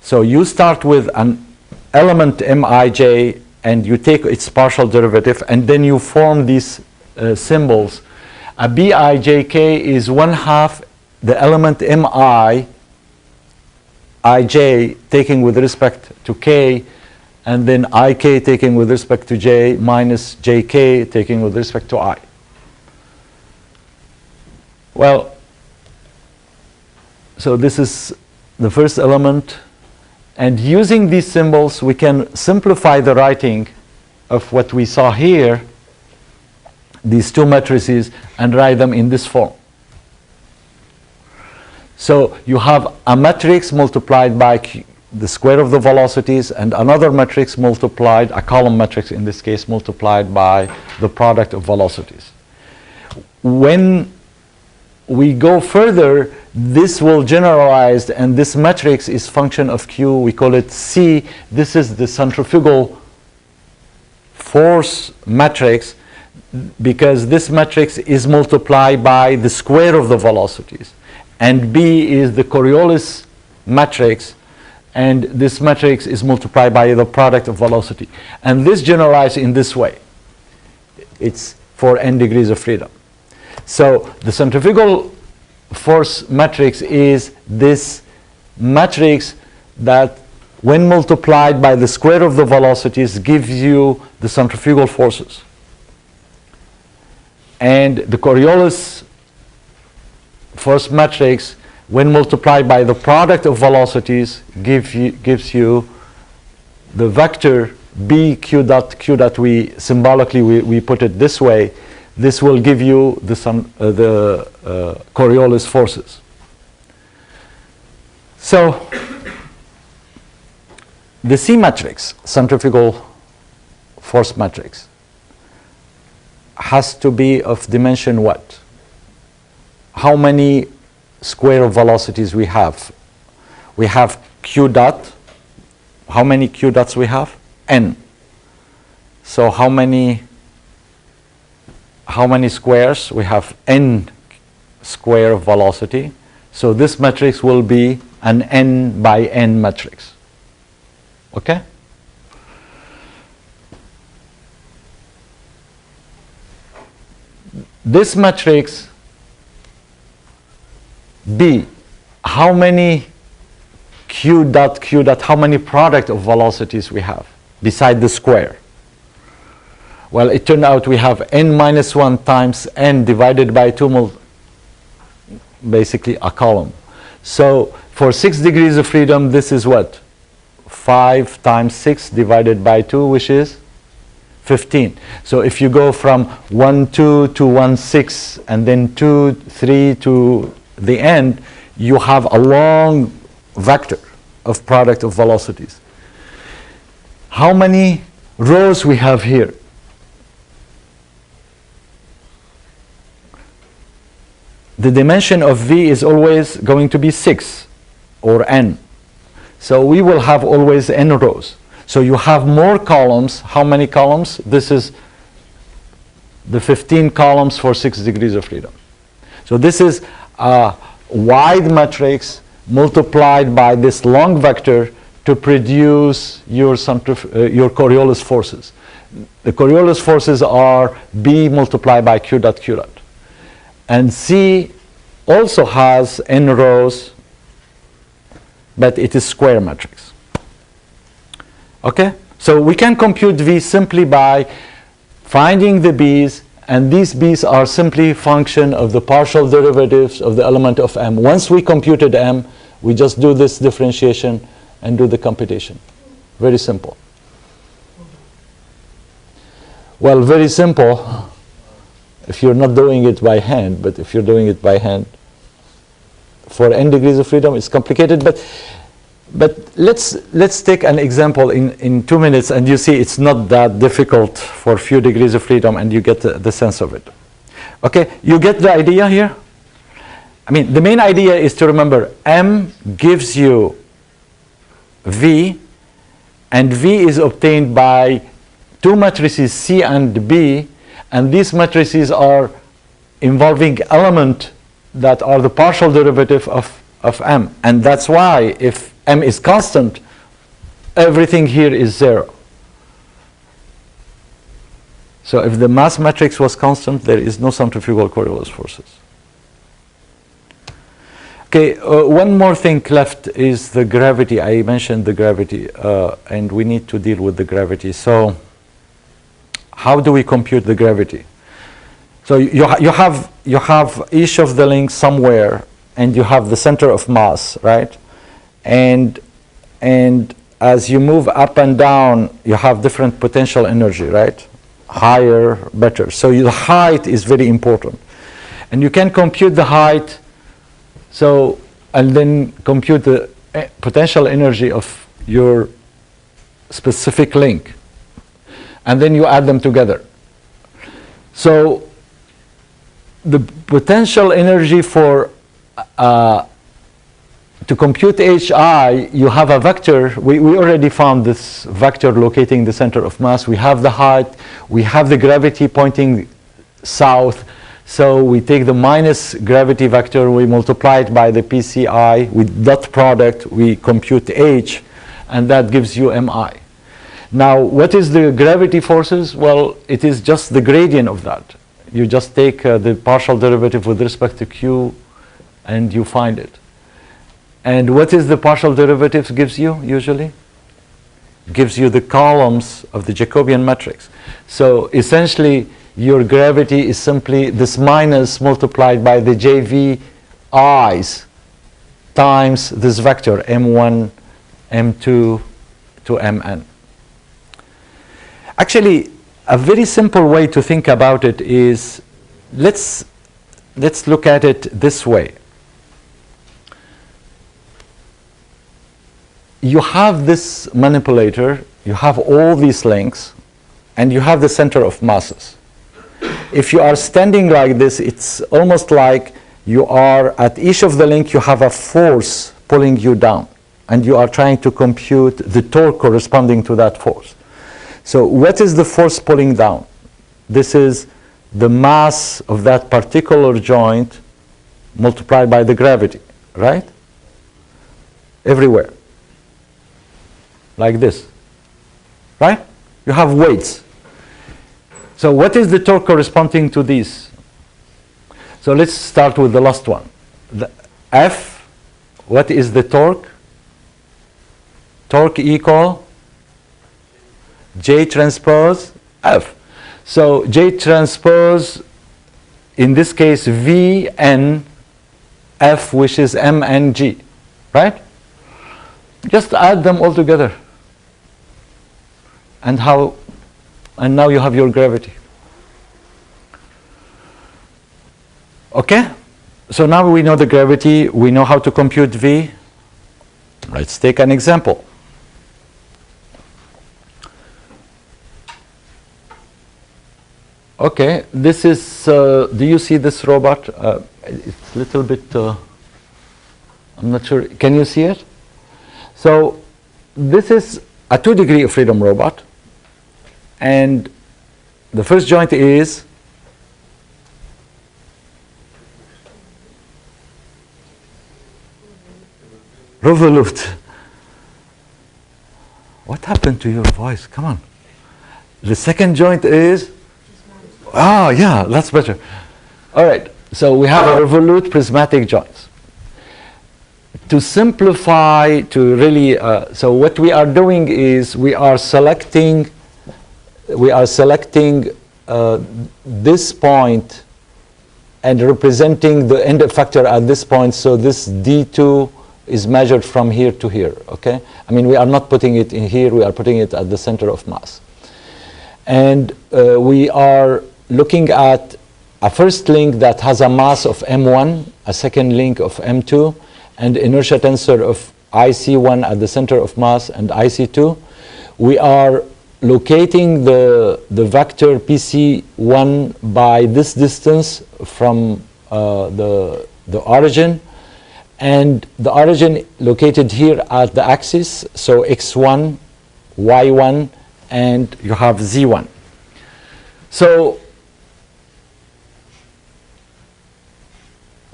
So you start with an element Mij, and you take its partial derivative, and then you form these symbols. A Bijk is 1/2 the element Mi, Ij taking with respect to k, and then Ik taking with respect to j, minus Jk taking with respect to I. Well, so this is the first element, and using these symbols we can simplify the writing of what we saw here, these two matrices, and write them in this form. So you have a matrix multiplied by the square of the velocities, and another matrix multiplied, a column matrix in this case, multiplied by the product of velocities. When we go further, this will generalize, and this matrix is function of Q. We call it C. This is the centrifugal force matrix, because this matrix is multiplied by the square of the velocities. And B is the Coriolis matrix, and this matrix is multiplied by the product of velocity. And this generalizes in this way. It's for n degrees of freedom. So the centrifugal force matrix is this matrix that, when multiplied by the square of the velocities, gives you the centrifugal forces. And the Coriolis force matrix, when multiplied by the product of velocities, gives you the vector b q dot q dot. We symbolically we put it this way. This will give you the Coriolis forces. So the C matrix, centrifugal force matrix, has to be of dimension what? How many square of velocities we have? We have q dot. How many q dots we have? N. So how many squares? We have n square of velocity. So this matrix will be an n by n matrix. Okay? This matrix B, how many q dot, how many product of velocities we have beside the square? Well, it turned out we have n minus 1 times n divided by 2, basically a column. So for 6 degrees of freedom, this is what? 5 times 6 divided by 2, which is 15. So if you go from 1, 2 to 1, 6, and then 2, 3 to the end, you have a long vector of product of velocities. How many rows we have here? The dimension of V is always going to be 6 or n. So we will have always n rows. So you have more columns. How many columns? This is the 15 columns for 6 degrees of freedom. So this is a wide matrix multiplied by this long vector to produce your Coriolis forces. The Coriolis forces are B multiplied by Q dot Q dot. And C also has n rows, but it is square matrix. Okay? So we can compute V simply by finding the B's, and these B's are simply function of the partial derivatives of the element of M. Once we computed M, we just do this differentiation and do the computation. Very simple. Well, very simple if you're not doing it by hand, but if you're doing it by hand, for n degrees of freedom, it's complicated. But let's take an example in 2 minutes, and you see it's not that difficult for few degrees of freedom, and you get the sense of it. Okay, you get the idea here? I mean, the main idea is to remember M gives you V, and V is obtained by two matrices C and B, and these matrices are involving element that are the partial derivative of M. And that's why if M is constant, everything here is 0. So if the mass matrix was constant, there is no centrifugal Coriolis forces. Okay, one more thing left is the gravity. I mentioned the gravity, and we need to deal with the gravity. So how do we compute the gravity? So you have each of the links somewhere, and you have the center of mass, right? And as you move up and down, you have different potential energy, right? Higher, better. So the height is very important. And you can compute the height, so, and then compute the potential energy of your specific link. And then you add them together. So the potential energy for to compute HI, you have a vector. We already found this vector locating the center of mass. We have the height. We have the gravity pointing south. So we take the minus gravity vector. We multiply it by the PCI. With dot product, we compute H. And that gives you MI. Now, what is the gravity forces? Well, it is just the gradient of that. You just take the partial derivative with respect to Q, and you find it. And what is the partial derivatives gives you, usually? Gives you the columns of the Jacobian matrix. So essentially, your gravity is simply this minus multiplied by the JV i's times this vector, M1, M2 to Mn. Actually, a very simple way to think about it is, let's look at it this way. You have this manipulator, you have all these links, and you have the center of masses. If you are standing like this, it's almost like you are at each of the link, you have a force pulling you down, and you are trying to compute the torque corresponding to that force. So what is the force pulling down? This is the mass of that particular joint multiplied by the gravity, right? Everywhere. Like this, right? You have weights. So what is the torque corresponding to these? So let's start with the last one. The F, what is the torque? Torque equal J transpose F. So J transpose, in this case, Vn F, which is Mng, right? Just add them all together. And now you have your gravity. Okay? So now we know the gravity, we know how to compute V. Let's take an example. Okay, this is, do you see this robot? It's a little bit, I'm not sure, can you see it? So this is a 2 degree of freedom robot, and the first joint is revolute. What happened to your voice? Come on. The second joint is? Oh, yeah, that's better. All right, so we have a revolute prismatic joints. To simplify, to really, so what we are doing is we are selecting this point and representing the end effector at this point. So this D2 is measured from here to here, okay? I mean, we are not putting it in here, we are putting it at the center of mass. And we are looking at a first link that has a mass of M1, a second link of M2, and inertia tensor of IC1 at the center of mass and IC2. We are locating the vector PC1 by this distance from the origin, and the origin located here at the axis, so x1, y1, and you have z1. So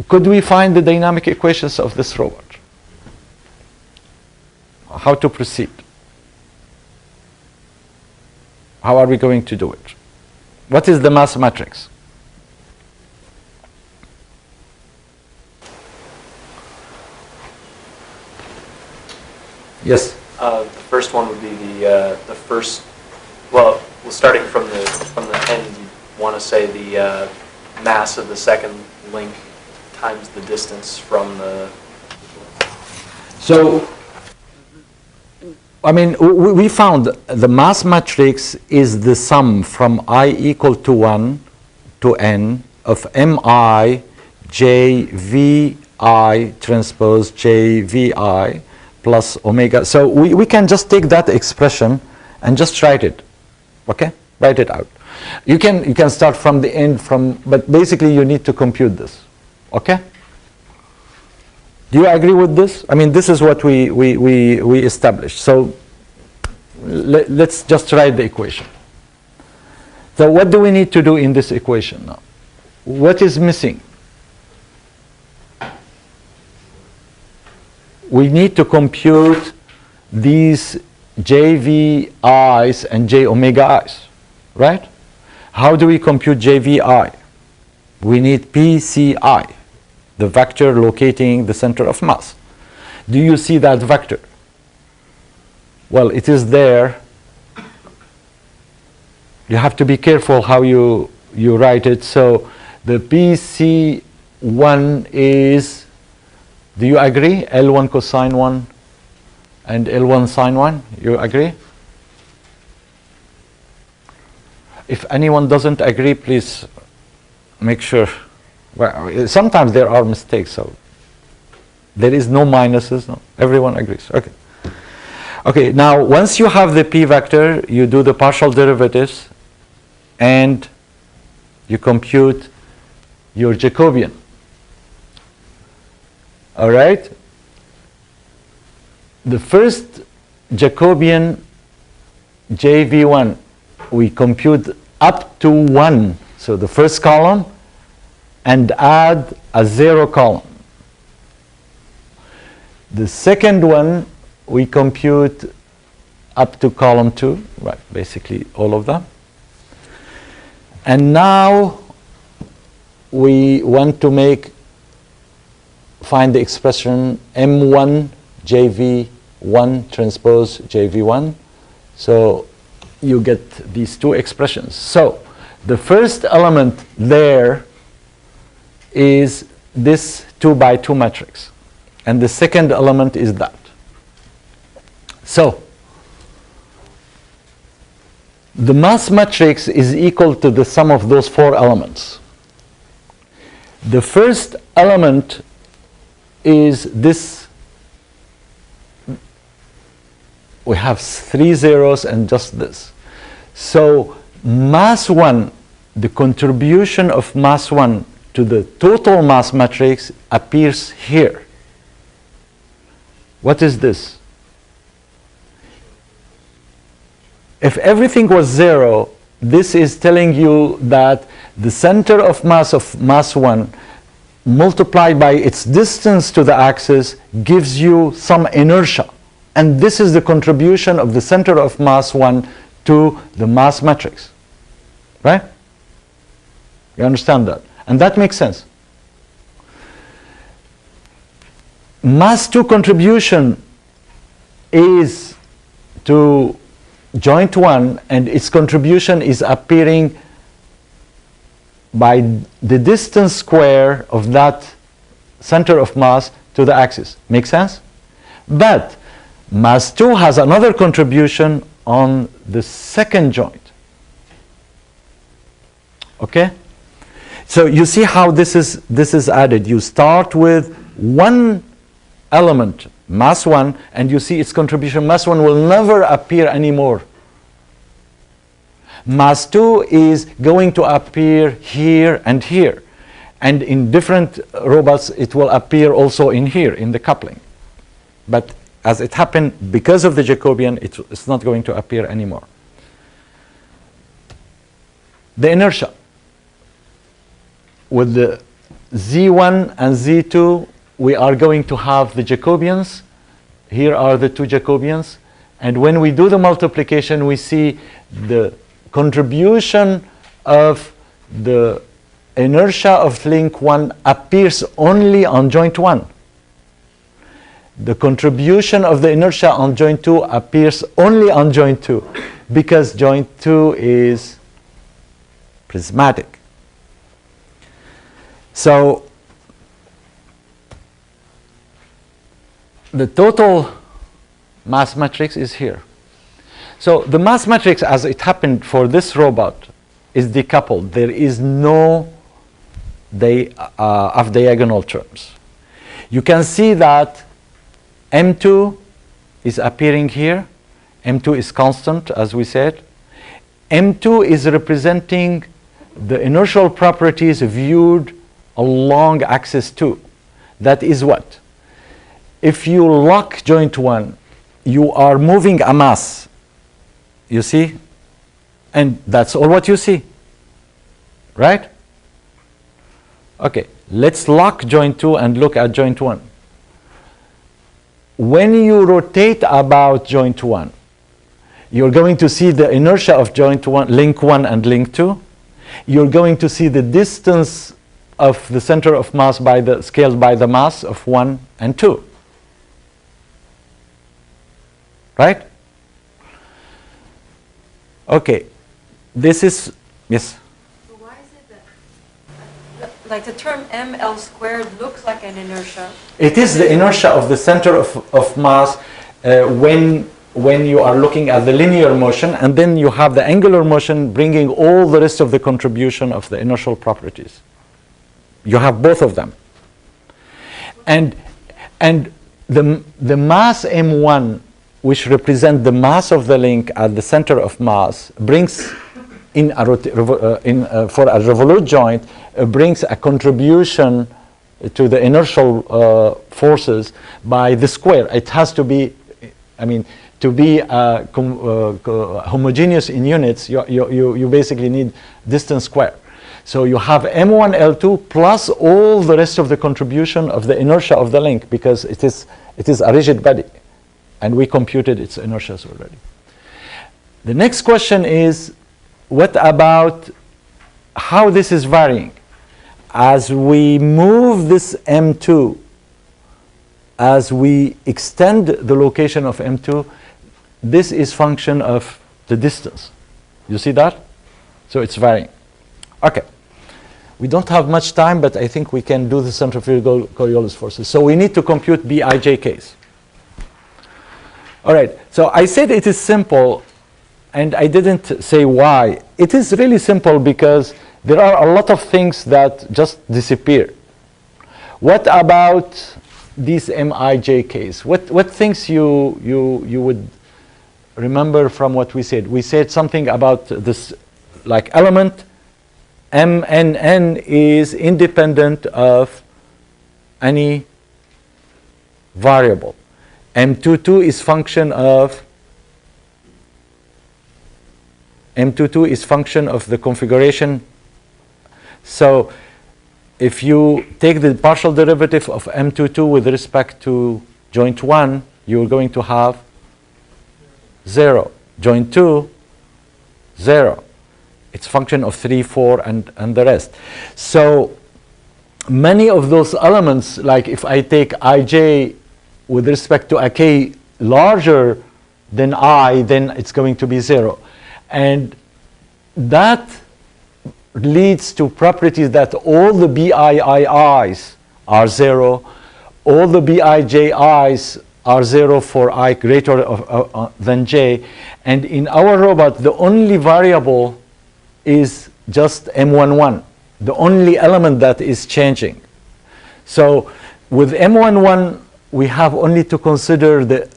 could we find the dynamic equations of this robot? How to proceed? How are we going to do it? What is the mass matrix? Yes? The first one would be the first, well, starting from the end, you want to say the mass of the second link times the distance from the... So, I mean, we found the mass matrix is the sum from I equal to 1 to n of mi j v I transpose j v I plus omega. So we can just take that expression and just write it, okay? Write it out. You can start from the end, but basically you need to compute this, okay? Do you agree with this? I mean, this is what we established. So let's just write the equation. So what do we need to do in this equation now? What is missing? We need to compute these JVI's and J omega i's, right? How do we compute JVI? We need PCI, the vector locating the center of mass. Do you see that vector? Well, it is there. You have to be careful how you write it. So the PC1 is, do you agree? L1 cosine 1 and L1 sine 1. You agree? If anyone doesn't agree, please make sure. Well, sometimes there are mistakes, so there is no minuses. No, everyone agrees. Okay. Okay. Now, once you have the p vector, you do the partial derivatives, and you compute your Jacobian. All right. The first Jacobian JV1, we compute up to 1. So the first column, and add a 0 column. The second one, we compute up to column 2, right, basically all of them. And now we want to find the expression M1 JV1 transpose JV1. So you get these two expressions. So the first element there is this 2 by 2 matrix. And the second element is that. So the mass matrix is equal to the sum of those 4 elements. The first element is this. We have 3 zeros and just this. So mass 1, the contribution of mass 1 to the total mass matrix appears here. What is this? If everything was 0, this is telling you that the center of mass 1 multiplied by its distance to the axis gives you some inertia And this is the contribution of the center of mass 1 to the mass matrix. Right? You understand that? And that makes sense. Mass 2 contribution is to joint 1, and its contribution is appearing by the distance square of that center of mass to the axis. Make sense? But mass 2 has another contribution on the second joint. Okay? So you see how this is added. You start with one element, mass 1, and you see its contribution. Mass 1 will never appear anymore. Mass 2 is going to appear here and here. And in different robots, it will appear also in here, in the coupling. But as it happened, because of the Jacobian, it's not going to appear anymore. The inertia. With the Z1 and Z2, we are going to have the Jacobians. Here are the two Jacobians. And when we do the multiplication, we see the contribution of the inertia of link 1 appears only on joint 1. The contribution of the inertia on joint 2 appears only on joint 2 because joint 2 is prismatic. So the total mass matrix is here. So the mass matrix, as it happened for this robot, is decoupled. There is no off-diagonal terms. You can see that M2 is appearing here. M2 is constant, as we said. M2 is representing the inertial properties viewed along axis 2. That is what? If you lock joint 1, you are moving a mass. You see? And that's all what you see. Right? Okay, let's lock joint 2 and look at joint 1. When you rotate about joint 1, you're going to see the inertia of joint 1, link 1 and link 2. You're going to see the distance of the center of mass by the scaled by the mass of 1 and 2. Right? Okay, this is, yes? So why is it that, like the term ml squared looks like an inertia? It is the inertia of the center of mass when you are looking at the linear motion, and then you have the angular motion bringing all the rest of the contribution of the inertial properties. You have both of them. And the mass m1, which represent the mass of the link at the center of mass, brings for a revolute joint, brings a contribution to the inertial forces by the square. It has to be, I mean, to be homogeneous in units, you basically need distance square. So you have m1 L2 plus all the rest of the contribution of the inertia of the link, because it is a rigid body. And we computed its inertias already. The next question is, what about how this is varying? As we move this M2, as we extend the location of M2, this is function of the distance. You see that? So it's varying. Okay. We don't have much time, but I think we can do the centrifugal Coriolis forces. So we need to compute BIJKs. All right, so I said it is simple, and I didn't say why. It is really simple because there are a lot of things that just disappear. What about these MIJKs? What things you would remember from what we said? We said something about this, like element MNN is independent of any variable. M22 is function of the configuration. So if you take the partial derivative of M22 with respect to joint 1, you're going to have 0. Joint 2, 0. It's function of 3, 4, and the rest. So many of those elements, like if I take ij with respect to a k larger than I, then it's going to be 0. And that leads to properties that all the bii's are 0, all the bij's are 0 for I greater than j, and in our robot the only variable is just m11, the only element that is changing. So with m11 we have only to consider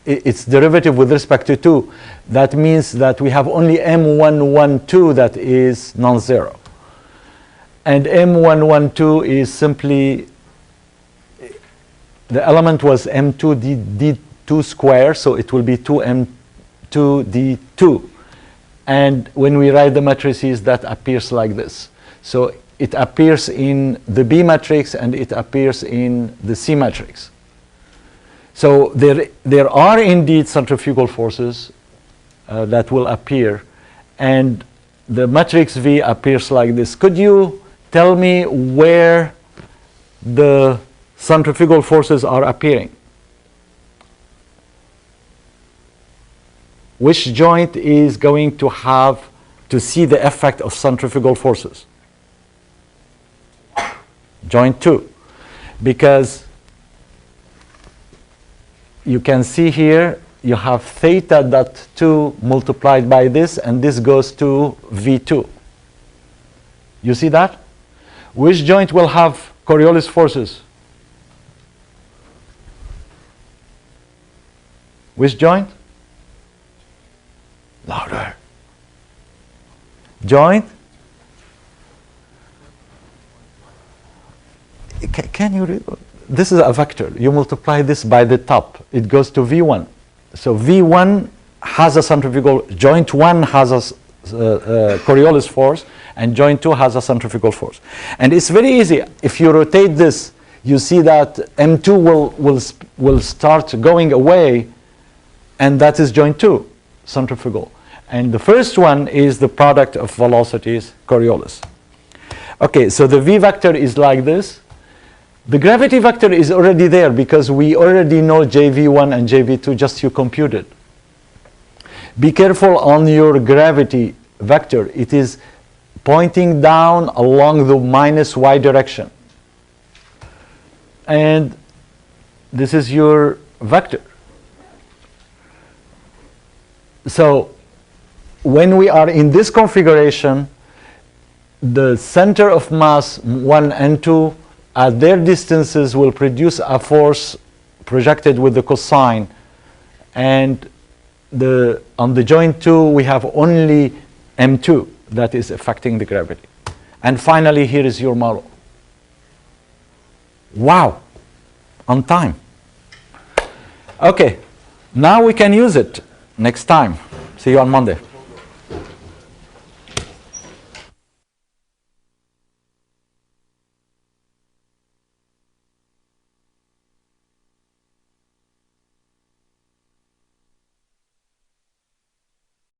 its derivative with respect to 2. That means that we have only m112 that is non-zero. And m112 is simply, the element was m2d2 square, so it will be 2m2d2. And when we write the matrices, that appears like this. So it appears in the B matrix and it appears in the C matrix. So there are indeed centrifugal forces that will appear, and the matrix V appears like this. Could you tell me where the centrifugal forces are appearing? Which joint is going to have to see the effect of centrifugal forces? Joint 2, because you can see here you have theta dot 2 multiplied by this, and this goes to V2. You see that? Which joint will have Coriolis forces? Which joint? Louder. Joint? Can you read? This is a vector. You multiply this by the top. It goes to V1. So V1 has a centrifugal, joint 1 has a Coriolis force, and joint 2 has a centrifugal force. And it's very easy. If you rotate this, you see that M2 will start going away, and that is joint 2, centrifugal. And the first one is the product of velocities, Coriolis. Okay, so the V vector is like this. The gravity vector is already there because we already know JV1 and JV2, just you computed. Be careful on your gravity vector. It is pointing down along the minus y direction. And this is your vector. So when we are in this configuration, the center of mass 1 and 2 at their distances will produce a force projected with the cosine, and on the joint 2 we have only M2 that is affecting the gravity. And finally, here is your model. Wow, on time. Okay, now we can use it next time. See you on Monday.